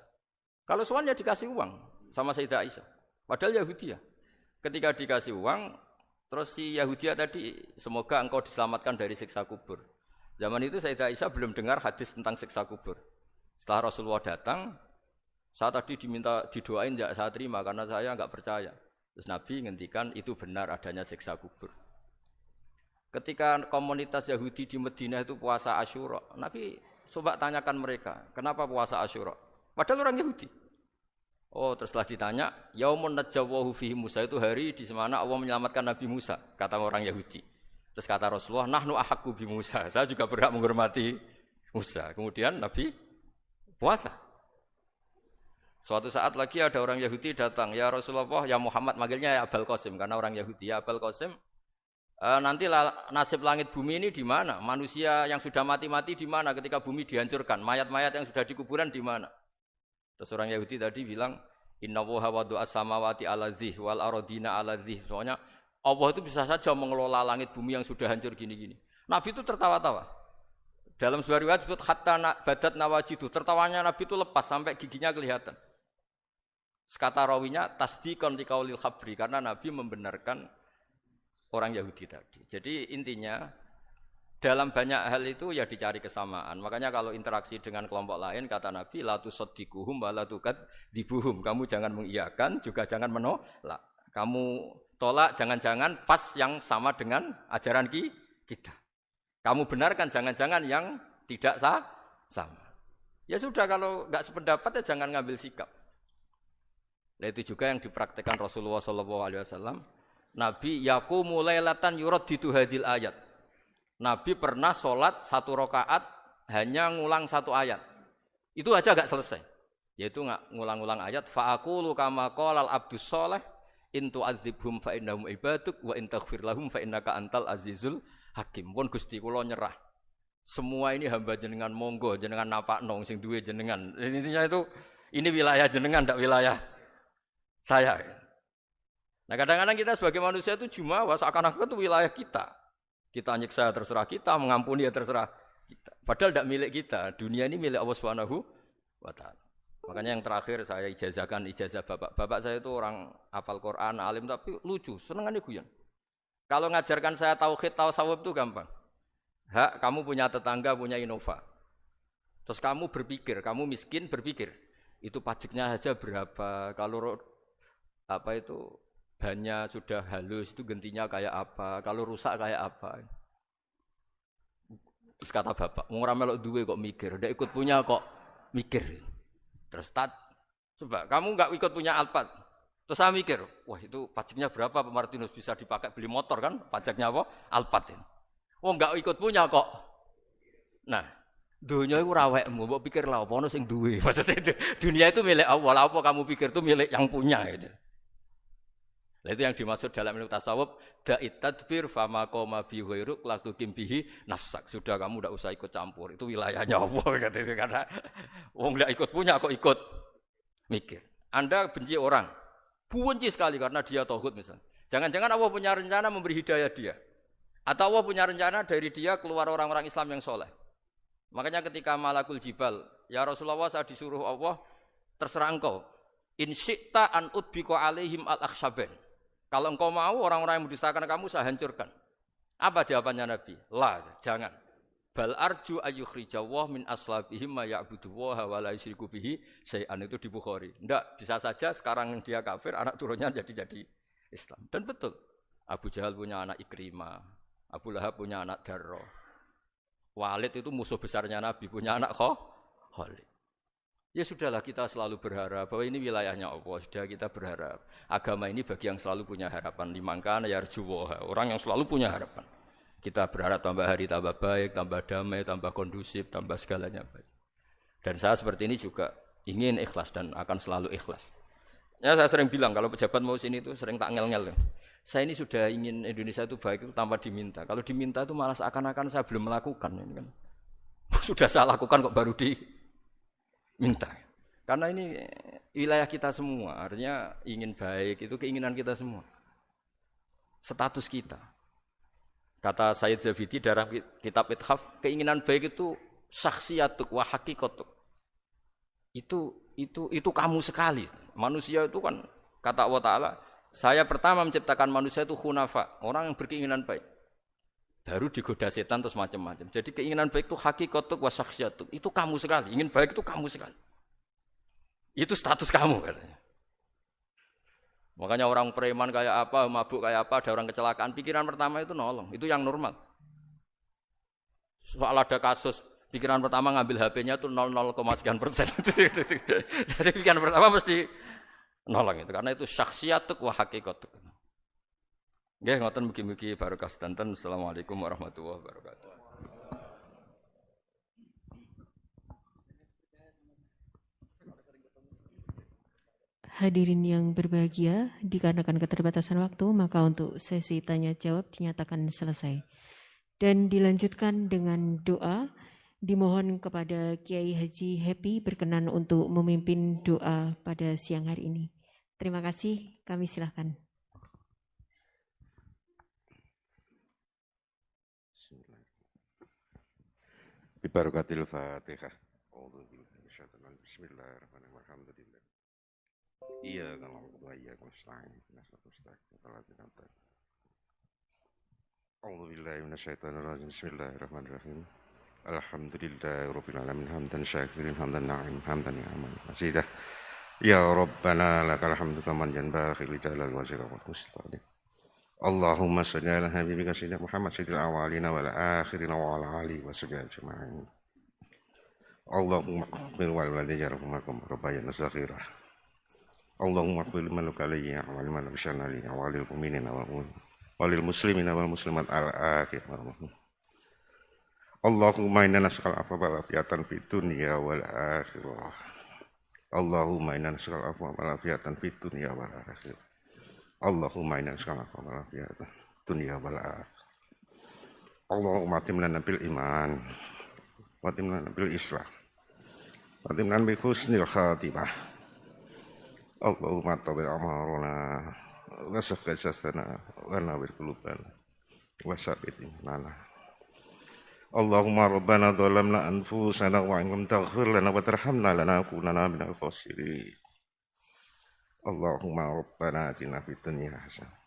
Speaker 1: Kalau sowan ya dikasih uang sama Sayyidah Aisyah. Padahal Yahudi ya. Ketika dikasih uang, terus si Yahudi tadi semoga engkau diselamatkan dari siksa kubur. Zaman itu Sayyidah Aisyah belum dengar hadis tentang siksa kubur. Setelah Rasulullah datang, saya tadi diminta didoain, ya saya terima karena saya enggak percaya. Terus Nabi ngendikan itu benar adanya siksa kubur. Ketika komunitas Yahudi di Madinah itu puasa Asyura, Nabi coba tanyakan mereka, kenapa puasa Asyura? Padahal orang Yahudi. Oh, terus setelah ditanya, yaumun najjawahu fihi Musa, itu hari di mana Allah menyelamatkan Nabi Musa, kata orang Yahudi. Terus kata Rasulullah, nahnu ahaqqu bi Musa, saya juga berhak menghormati Musa. Kemudian Nabi puasa. Suatu saat lagi ada orang Yahudi datang, ya Rasulullah, ya Muhammad, manggilnya ya Abul Qasim karena orang Yahudi. Ya Abul Qasim, nanti nasib langit bumi ini di mana? Manusia yang sudah mati-mati di mana ketika bumi dihancurkan? Mayat-mayat yang sudah di kuburan di mana? Terus orang Yahudi tadi bilang, Inna woha wadu as-samawati ala dzih wal arodina ala dzih. Soalnya Allah itu bisa saja mengelola langit bumi yang sudah hancur gini-gini. Nabi itu tertawa-tawa. Dalam sebuah riwayat disebut hatta badat nawajidu. Tertawanya Nabi itu lepas sampai giginya kelihatan. Kata rawinya tasdiqan liqaulil khabri, karena Nabi membenarkan orang Yahudi tadi. Jadi intinya dalam banyak hal itu ya dicari kesamaan. Makanya kalau interaksi dengan kelompok lain kata Nabi la tusaddiquhum wa la tukadzibuhum. Kamu jangan mengiyakan juga jangan menolak. Kamu tolak jangan-jangan pas yang sama dengan ajaran kita. Kamu benarkan jangan-jangan yang tidak sama. Ya sudah, kalau enggak sependapat ya jangan ngambil sikap. Nah, itu juga yang dipraktikkan Rasulullah SAW. Nabi yaqumu lailatan yuraddidu hadil ayat. Nabi pernah sholat 1 rakaat hanya ngulang 1 ayat. Itu aja agak selesai. Yaitu ngulang-ngulang ayat. Fa'aqulu kama qalal abdus sholeh in tu'adzibhum fa innahum ibaduk wa in taghfir lahum fa innaka antal azizul hakim. Pun Gusti kula nyerah. Semua ini hamba jenengan, monggo jenengan napakno sing duwe jenengan. Intinya itu ini wilayah jenengan, ndak wilayah saya. Nah, kadang-kadang kita sebagai manusia itu jumawa seakan-akan itu wilayah kita. Kita nyiksa terserah kita, mengampuni ya terserah kita. Padahal tidak milik kita. Dunia ini milik Allah Subhanahu wa taala. Makanya yang terakhir saya ijazahkan ijazah bapak. Bapak saya itu orang hafal Quran, alim tapi lucu, senengannya guyon. Kalau ngajarkan saya tauhid, tasawuf itu gampang. Hak, kamu punya tetangga, punya Innova. Terus kamu berpikir, kamu miskin berpikir, itu pajaknya saja berapa? Kalau bannya sudah halus itu gantinya kayak apa, kalau rusak kayak apa. Terus kata bapak, wong ora melok duwe kok mikir, ndak ikut punya kok mikir. Terus coba kamu enggak ikut punya Alphard. Terus saya mikir, wah itu pajaknya berapa Pak Martinus, bisa dipakai beli motor kan, pajaknya apa? Alphard. Wong enggak ikut punya kok. Nah, dunia itu rawekmu, mbok pikir lah apa ono sing duwe. Maksudnya dunia itu milik Allah, apa kamu pikir itu milik yang punya gitu. Nah, itu yang dimaksud dalam ilmu tasawuf, da'it tadbir fama qoma bi ghairuk la tuqim bihi nafsak. Sudah kamu enggak usah ikut campur, itu wilayahnya Allah gitu karena wong enggak ikut punya kok ikut mikir. Anda benci orang, benci sekali karena dia tauhid misalnya. Jangan-jangan Allah punya rencana memberi hidayah dia. Atau Allah punya rencana dari dia keluar orang-orang Islam yang soleh. Makanya ketika Malakul Jibal, ya Rasulullah saya disuruh Allah, terserah engkau. In syi'ta an udbiqa alaihim al-akhshaban. Kalau engkau mau orang-orang yang mendustakan kamu saya hancurkan. Apa jawabannya Nabi? La, jangan. Bal arju ayyukhrijawah min aslabihim ma ya'budullaha wa la yusyriku bihi syai'an, itu di Bukhari. Enggak, bisa saja sekarang dia kafir, anak turunnya jadi Islam. Dan betul. Abu Jahal punya anak Ikrimah, Abu Lahab punya anak Darrah. Walid itu musuh besarnya Nabi, punya anak Khalid. Ya sudahlah, kita selalu berharap bahwa ini wilayahnya Allah. Sudah kita berharap. Agama ini bagi yang selalu punya harapan. Limangkana yarjuwaha, orang yang selalu punya harapan. Kita berharap tambah hari tambah baik, tambah damai, tambah kondusif, tambah segalanya baik. Dan saya seperti ini juga ingin ikhlas dan akan selalu ikhlas. Ya saya sering bilang kalau pejabat mau sini itu sering tak ngel-ngel. Saya ini sudah ingin Indonesia itu baik itu tanpa diminta. Kalau diminta itu malah seakan-akan saya belum melakukan. Ini kan. Sudah saya lakukan kok baru diminta. Karena ini wilayah kita semua. Artinya ingin baik itu keinginan kita semua. Status kita. Kata Sayyid Zabidi dalam kitab Ithaf, keinginan baik itu syakhsiyatuk wa hakikatuk. Itu kamu sekali. Manusia itu kan kata Allah Ta'ala, saya pertama menciptakan manusia itu khunafa, orang yang berkeinginan baik. Baru digoda setan terus macam-macam. Jadi keinginan baik itu hakikatuk wa syakhsiyatuk. Itu kamu sekali. Ingin baik itu kamu sekali. Itu status kamu katanya. Makanya orang preman kayak apa, mabuk kayak apa, ada orang kecelakaan, pikiran pertama itu nolong, itu yang normal. Soal ada kasus, pikiran pertama ngambil HP-nya tuh 0,0 sekian persen. Jadi pikiran pertama mesti nolong itu, karena itu syakhsiyatuk wa hakikatuk. Nggih, ngoten mugi-mugi barokah sedanten. Assalamualaikum warahmatullahi wabarakatuh.
Speaker 3: Hadirin yang berbahagia, dikarenakan keterbatasan waktu, maka untuk sesi tanya jawab dinyatakan selesai. Dan dilanjutkan dengan doa, dimohon kepada Kiai Haji Happy berkenan untuk memimpin doa pada siang hari ini. Terima kasih, kami silakan.
Speaker 2: Bibarakatil Fatihah. Bismillahirrahmanirrahim. Iya kalau iya nasta'in. A'udzubillahi minasyaitonirrajim. Bismillahirrahmanirrahim. Alhamdulillahirabbil alamin hamdan syakirin hamdan na'im hamdan ni'aman masidah. Ya Rabbana lakal hamdu kaman yanbaghi li jalali wajhika wa mustaqim. Allahumma shalli ala habibika sayyidina Muhammad sayyidil awwalina wal akhirin wa ala alihi wa sahbihi ajma'in. Allahumma qbil wal walidayya rahmakum rabbayana saghira. Allahumma qbil man alayya wa man bishana li wa lil mu'minina wal muslimina wal muslimat al akhir. Allahumma inna nas'aluka al-'afwa wal afiyatan fid dunya wal akhirah. Allahumma inna nas'aluka al-'afwa wal afiyatan fid dunya wal akhirah. Allahumma inna nas'aluka al-'afwa wal afiyatan fid dunya wal akhirah. Allahumma atimna bil iman wa atimna bil islam wa atimna bi husnil khatimah. Allahumma tawil amaruna wa sahih jasana wa nawir qulubana wa sabit imanana. Allahumma rabbana dhalamna anfusana wa in lam taghfir lana wa tarhamna lanakunanna minal khasirin. Allahumma rabbana atina fid dunya hasanah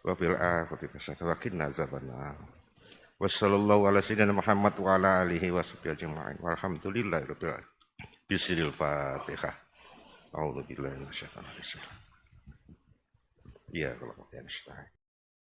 Speaker 2: wa fil akhirati hasanah wa qina azabannar. Wa sallallahu ala sayyidina Muhammad wa ala alihi wa sahbihi ajma'in. Walhamdulillahirabbil alamin. Bismillahil Fatihah. A'udzu billahi minasyaitonir rajim. Iya kalau yang